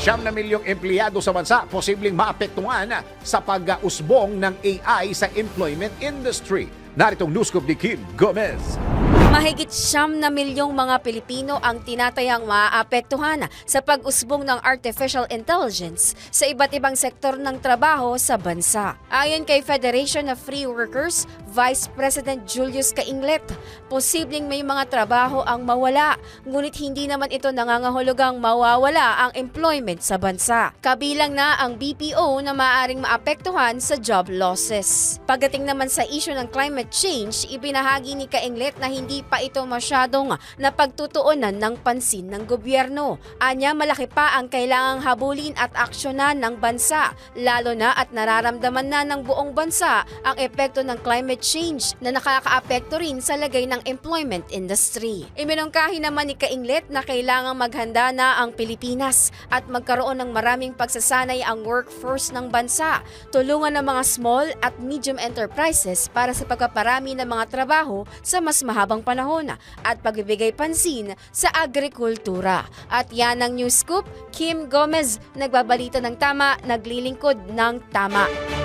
Siyam na milyong empleyado sa bansa posibleng maapektuhan sa pag-usbong ng AI sa employment industry. Naritong news scoop ni Kim Gomez. Mahigit 9 milyong mga Pilipino ang tinatayang maaapektuhan sa pag-usbong ng artificial intelligence sa iba't ibang sektor ng trabaho sa bansa. Ayon kay Federation of Free Workers, Vice President Julius Cainglet, posibleng may mga trabaho ang mawala, ngunit hindi naman ito nangangahulugang mawawala ang employment sa bansa. Kabilang na ang BPO na maaaring maapektuhan sa job losses. Pagdating naman sa issue ng climate change, ibinahagi ni Cainglet na hindi pa ito masyadong napagtutuunan ng pansin ng gobyerno. Anya, malaki pa ang kailangang habulin at aksyonan ng bansa, lalo na at nararamdaman na ng buong bansa ang epekto ng climate change na nakakaapekto rin sa lagay ng employment industry. Iminungkahi naman ni Cainglet na kailangang maghanda na ang Pilipinas at magkaroon ng maraming pagsasanay ang workforce ng bansa, tulungan ng mga small at medium enterprises para sa pagpaparami ng mga trabaho sa mas mahabang panahon at pagbibigay pansin sa agrikultura. At yan ang News Scoop. Kim Gomez, nagbabalita ng tama, naglilingkod ng tama.